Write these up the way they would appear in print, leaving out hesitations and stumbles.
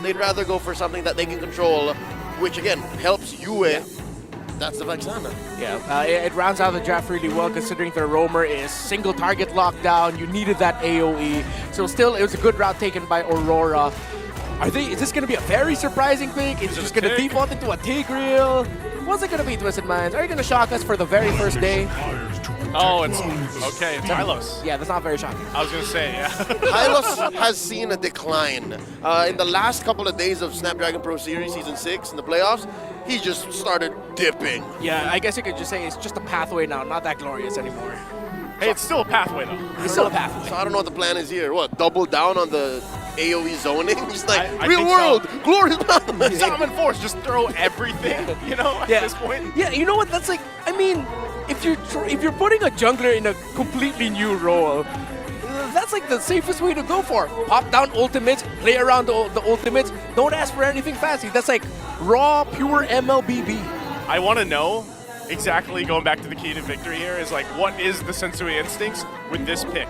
they'd rather go for something that they can control, which again helps Yue. Yeah. That's the Vexana. Yeah, it rounds out the draft really well considering their roamer is single target lockdown. You needed that AoE. So still, it was a good route taken by Aurora. Is this going to be a very surprising pick? It's just going to default into a Tigreal. What's it going to be, Twisted Minds? Are you going to shock us for the very first day? Oh, it's okay. It's Hylos. Yeah, that's not very shocking. I was gonna say, yeah. Hylos has seen a decline. In the last couple of days of Snapdragon Pro Series Season 6 in the playoffs, he just started dipping. Yeah, I guess you could just say it's just a pathway now, not that glorious anymore. Hey, it's still a pathway though. It's still a pathway. So I don't know what the plan is here. What, double down on the AoE zoning? Just like, I real think world, so. glorious battle. Summon Force, just throw everything, you know, at this point. Yeah, you know what? That's like, I mean, if you're putting a jungler in a completely new role, that's like the safest way to go for. Pop down ultimates, play around the ultimates. Don't ask for anything fancy. That's like raw, pure MLBB. I want to know exactly, going back to the key to victory here, is like, what is the Sensui instincts with this pick?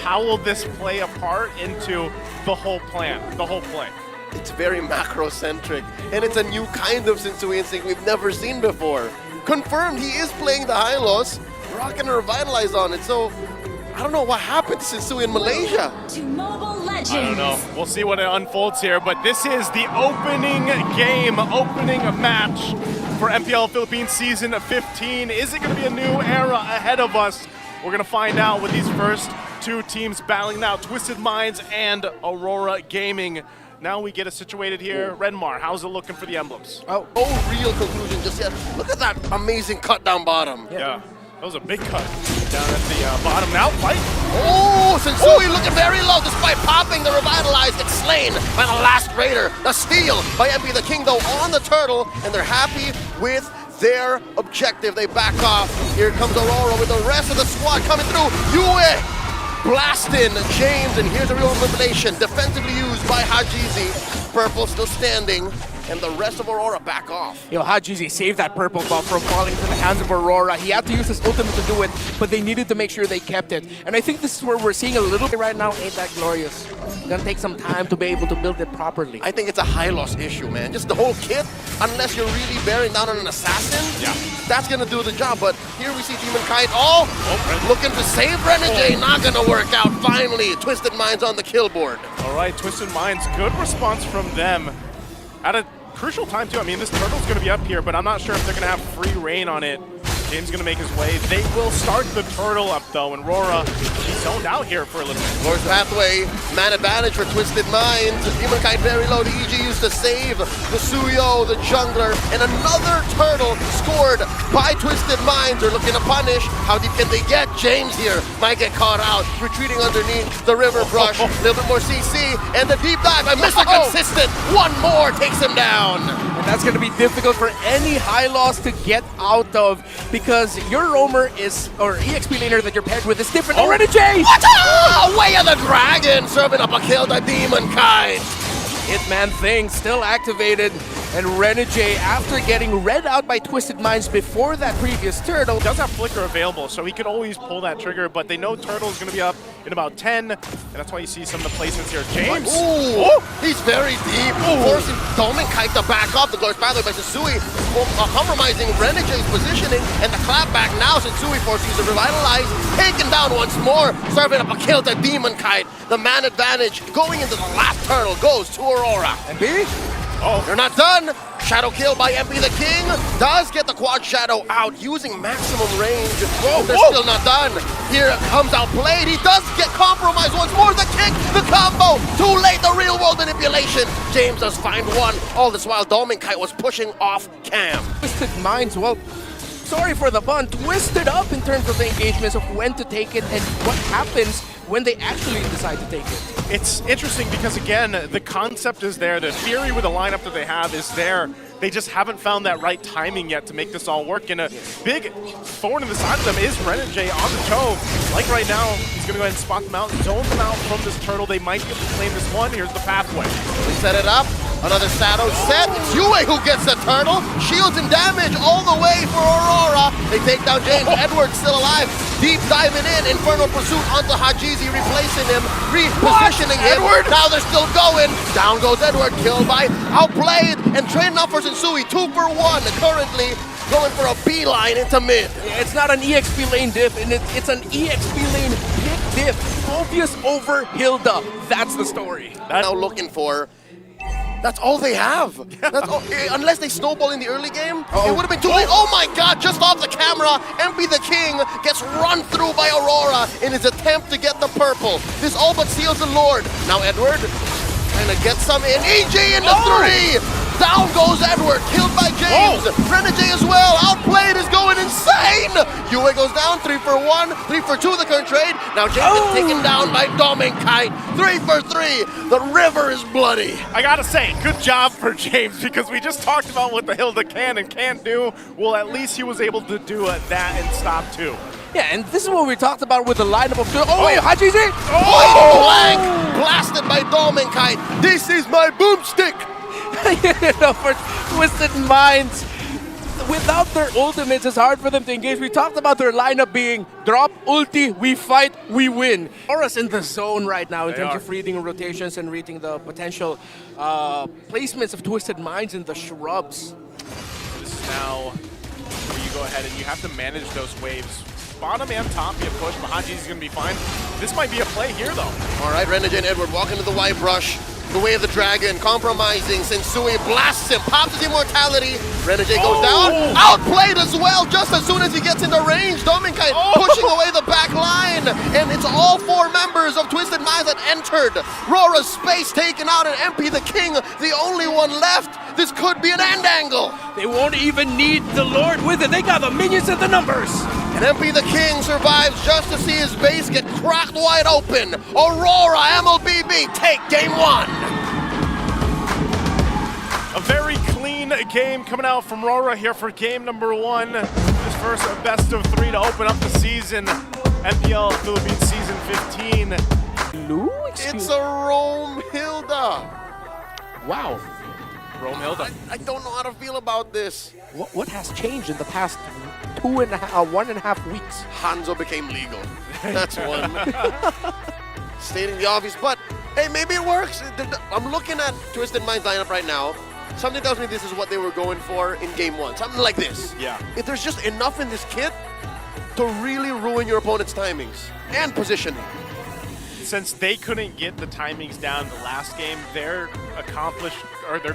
How will this play a part into the whole plan, the whole play? It's very macro-centric, and it's a new kind of Sensui Instinct we've never seen before. Confirmed, he is playing the Hylos, rocking a Revitalize on it, so I don't know what happened to Sensui in Malaysia. To Mobile Legends. I don't know. We'll see what it unfolds here, but this is the opening game, opening match for MPL Philippines Season 15. Is it going to be a new era ahead of us? We're going to find out with these first two teams battling now, Twisted Minds and Aurora Gaming. Now we get it situated here. Redmar, how's it looking for the emblems? Oh, no real conclusion just yet. Look at that amazing cut down bottom. Yeah, that was a big cut down at the bottom. Now fight. Oh, Sensui looking very low despite popping the Revitalize. Gets slain by the last Raider. The steal by MP the King though on the turtle, and they're happy with their objective. They back off. Here comes Aurora with the rest of the squad coming through. Yue blasting James, and here's a real elimination. Defensively used by Hajizi. Purple still standing, and the rest of Aurora back off. Yo, Hajizi saved that purple buff from falling into the hands of Aurora. He had to use his ultimate to do it, but they needed to make sure they kept it. And I think this is where we're seeing a little bit right now. Ain't that glorious? Gonna take some time to be able to build it properly. I think it's a Hylos issue, man. Just the whole kit, unless you're really bearing down on an assassin, that's gonna do the job. But here we see Demon Kite, looking to save Renegade, not gonna work out. Finally, Twisted Minds on the kill board. All right, Twisted Minds, good response from them at a crucial time too. I mean, this turtle's gonna be up here, but I'm not sure if they're gonna have free reign on it. James gonna make his way. They will start the turtle up though, and Aurora, she's zoned out here for a little bit. Lord's Pathway, man advantage for Twisted Minds. Demon Kite very low. The EG used to save the Suyo, the jungler, and another turtle scored by Twisted Minds. They're looking to punish. How deep can they get? James here might get caught out, retreating underneath the river brush. A little bit more CC, and the deep dive by Mr. Consistent. One more takes him down. And that's going to be difficult for any high loss to get out of because your roamer is, or EXP laner that you're paired with is different. Already, Jay! What? Way of the Dragon, serving up a kill to Demon Kite. Hitman thing still activated, and Renegade, after getting read out by Twisted Minds before that previous turtle, Does have Flicker available, so he could always pull that trigger, but they know Turtle's gonna be up in about 10, and that's why you see some of the placements here. James! Ooh, he's very deep, forcing Demon Kite to back up. The Glorious Pathway by Sensui, compromising Renegade's positioning, and the clapback now. Sensui forces the Revitalize, taken down once more, serving up a kill to Demon Kite. The man advantage going into the last turtle goes to Aurora. and B, They're not done. Shadow kill by MP the King. Does get the quad shadow out using maximum range. They're still not done. Here comes outplayed. He does get compromised once more. The kick, the combo. Too late, the real world manipulation. James does find one. All this while Demon Kite was pushing off Cam. Twisted Minds, well, sorry for the pun, twisted up in terms of the engagements of when to take it and what happens when they actually decide to take it. It's interesting because, again, the concept is there. The theory with the lineup that they have is there. They just haven't found that right timing yet to make this all work. And a big thorn in the side of them is Renegade on the toe. Like right now, he's going to go ahead and spot them out, zone them out from this turtle. They might be able to claim this one. Here's the pathway. They set it up. Another Shadow set. It's Yue who gets the turtle. Shields and damage all the way for Aurora. They take down James. Edward still alive. Deep diving in. Infernal Pursuit onto Hajizi, replacing him, repositioning him. Edward? Now they're still going. Down goes Edward. Killed by Outplayed. And trading off for Sensui. 2 for 1. Currently going for a beeline into mid. It's not an EXP lane diff, and it's an EXP lane pick diff. Phobius over Hilda. That's the story. Now looking for. That's all they have. That's all, unless they snowball in the early game, it would have been too late. Oh my God, just off the camera, MP the King gets run through by Aurora in his attempt to get the purple. This all but seals the Lord. Now Edward trying to get some in. EG into 3. Down goes Edward, killed by James. Renegade as well. Outplayed is going insane. Yue goes down, 3 for 1, 3 for 2 the current trade. Now James is taken down by Dominkite. 3 for 3. The river is bloody. I gotta say, good job for James, because we just talked about what the Hilda can and can't do. Well, at least he was able to do that and stop too. Yeah, and this is what we talked about with the lineup of two. Oh, wait, Hajizi! Point blank, blasted by Dominkite. This is my boomstick. You know, for Twisted Minds, without their ultimates, it's hard for them to engage. We talked about their lineup being drop, ulti, we fight, we win. Aurora's in the zone right now in terms of reading rotations and reading the potential placements of Twisted Minds in the shrubs. This is now where you go ahead and you have to manage those waves. Bottom and top be a push, but Haji's gonna be fine. This might be a play here though. All right, Renegade and Edward walk into the white brush. The way of the dragon, compromising. Sensui blasts him, pops his immortality. Renegade goes down. Outplayed as well, just as soon as he gets into range. Dominkite pushing away the back line. And it's all 4 members of Twisted Minds that entered. Rora's space taken out, and MP the King, the only one left. This could be an end angle. They won't even need the Lord with it. They got the minions and the numbers. And MP the King survives just to see his base get cracked wide open. Aurora, MLBB, take game 1. A very clean game coming out from Aurora here for game number 1. This first best of 3 to open up the season. MPL Philippines season 15. Lou? It's a Rome Hilda. Wow. Rome Hilda. I don't know how to feel about this. What has changed in the past 1.5 weeks? Hanzo became legal. That's one. Stating the obvious, but hey, maybe it works. I'm looking at Twisted Minds lineup right now. Something tells me this is what they were going for in game 1. Something like this. Yeah. If there's just enough in this kit to really ruin your opponent's timings and positioning. Since they couldn't get the timings down the last game, their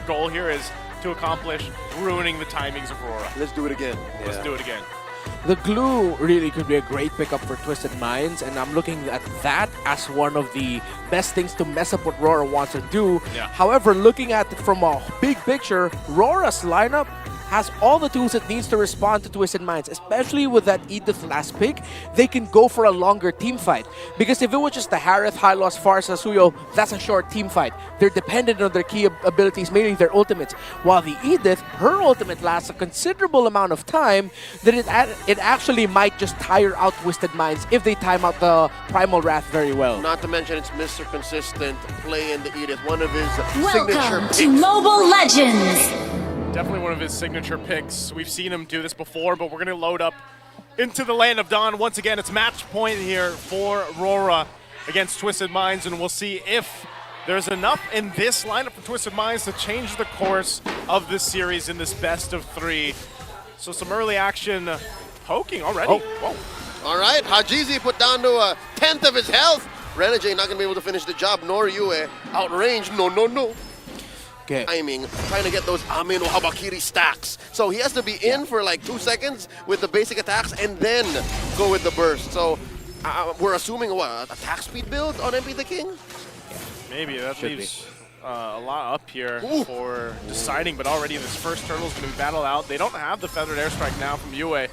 goal here is to accomplish ruining the timings of Aurora. Let's do it again. Let's do it again. The glue really could be a great pickup for Twisted Minds, and I'm looking at that as one of the best things to mess up what Aurora wants to do. Yeah. However, looking at it from a big picture, Aurora's lineup has all the tools it needs to respond to Twisted Minds, especially with that Edith last pick. They can go for a longer team fight. Because if it was just the Harith, Hylos, Farsa, Suyo, that's a short team fight. They're dependent on their key abilities, mainly their ultimates. While the Edith, her ultimate lasts a considerable amount of time, that it actually might just tire out Twisted Minds if they time out the Primal Wrath very well. Not to mention it's Mr. Consistent playing the Edith, one of his signature Welcome picks. to Mobile Legends. Definitely one of his signature picks. We've seen him do this before, but we're going to load up into the Land of Dawn. Once again, it's match point here for Aurora against Twisted Minds, and we'll see if there's enough in this lineup for Twisted Minds to change the course of this series in this best of 3. So some early action poking already. Whoa. All right, Hajizi put down to a 10th of his health. Renegade not going to be able to finish the job, nor Yue. Outranged, no. Okay. Timing, trying to get those Amin or Habakiri stacks. So he has to be in for like 2 seconds with the basic attacks and then go with the burst. So we're assuming what, attack speed build on MP the King? Maybe that Should leaves a lot up here for deciding, but already this first turtle is going to be battled out. They don't have the Feathered Airstrike now from Yue. They're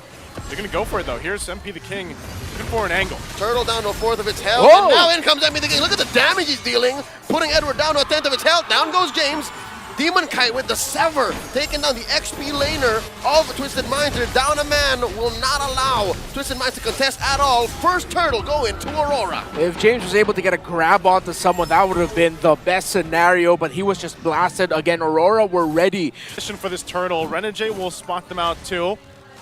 going to go for it though. Here's MP the King looking for an angle. Turtle down to a 4th of its health, and now in comes MP the King. Look at the damage he's dealing, putting Edward down to a 10th of its health. Down goes James. Demon Kite with the Sever, taking down the XP laner of Twisted Minds. They're down a man, will not allow Twisted Minds to contest at all. First turtle going to Aurora. If James was able to get a grab onto someone, that would have been the best scenario, but he was just blasted. Again, Aurora were ready. For this turtle, Renegade will spot them out too.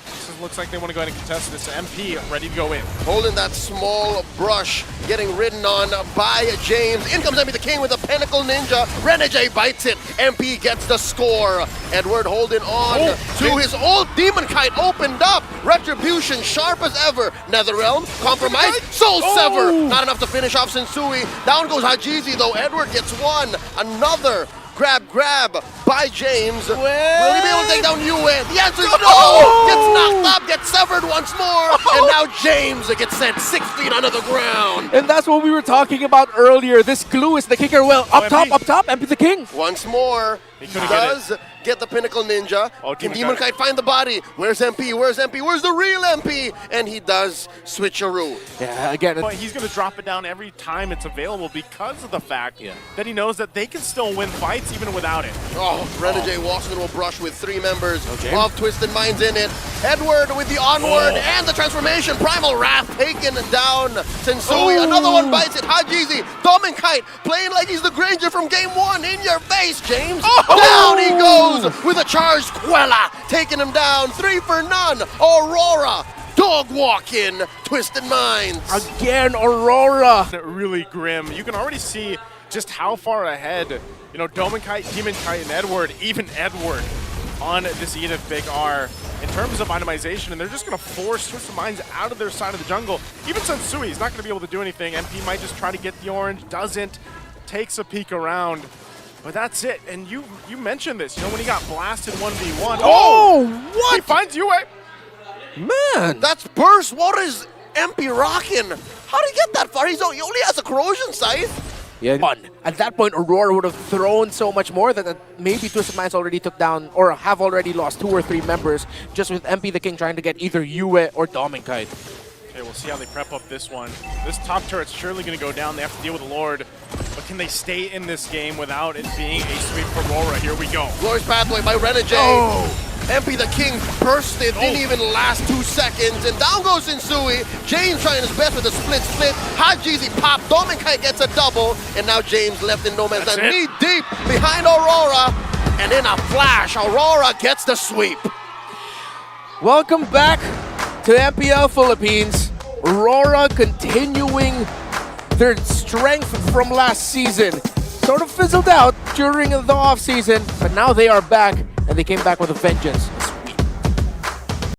This looks like they want to go ahead and contest this. MP ready to go in. Holding that small brush, getting ridden on by James. In comes MP the King with a Pinnacle Ninja. Renegade bites it. MP gets the score. Edward holding on to his old Demon Kite opened up. Retribution sharp as ever. Netherrealm compromise. Soul Sever. Not enough to finish off Sensui. Down goes Hajizi though. Edward gets one. Another grab by James. Will he be able to take down Yue? The answer is no! Gets knocked up, gets severed once more, and now James gets sent 6 feet under the ground. And that's what we were talking about earlier. This glue is the kicker. Well, up top, MP the King. Once more, he does get the Pinnacle Ninja. Can Demon Kite find the body? Where's MP? Where's MP? Where's the real MP? And he does switcheroo. Yeah, again. But he's going to drop it down every time it's available because of the fact that he knows that they can still win fights even without it. Renegade walks into a brush with 3 members of Twisted Minds in it. Edward with the onward and the transformation. Primal Wrath taken down Sensui. Another one bites it. Hajizi. Demon Kite playing like he's the Granger from game 1. In your face, James. Down he goes with a charged Quella. Taking him down. 3 for none. Aurora. Dog walking Twisted Minds. Again, Aurora. Really grim. You can already see just how far ahead, you know, Demon Kite, and Edward, even Edward, on this Edith Big R in terms of itemization, and they're just going to force Twisted Minds out of their side of the jungle. Even Sensui is not going to be able to do anything. MP might just try to get the orange, doesn't, takes a peek around, but that's it. And you mentioned this, you know, when he got blasted 1v1. What? He finds Yue. Man. That's burst. What is MP rocking? How did he get that far? He only has a corrosion scythe. Yeah. At that point, Aurora would have thrown so much more that maybe Twisted Minds already took down or have already lost 2 or 3 members just with MP the King trying to get either Yue or Demon Kite. Okay, we'll see how they prep up this one. This top turret's surely going to go down. They have to deal with the Lord. But can they stay in this game without it being a sweep for Aurora? Here we go. Glorious Pathway by Renegade. MP the King bursted, didn't even last 2 seconds, and down goes Sensui. James trying his best with a split. Hajizi popped, Demon Kite gets a double, and now James left in no man's land, knee deep behind Aurora, and in a flash, Aurora gets the sweep. Welcome back to MPL Philippines. Aurora continuing their strength from last season. Sort of fizzled out during the off season, but now they are back, and they came back with a vengeance.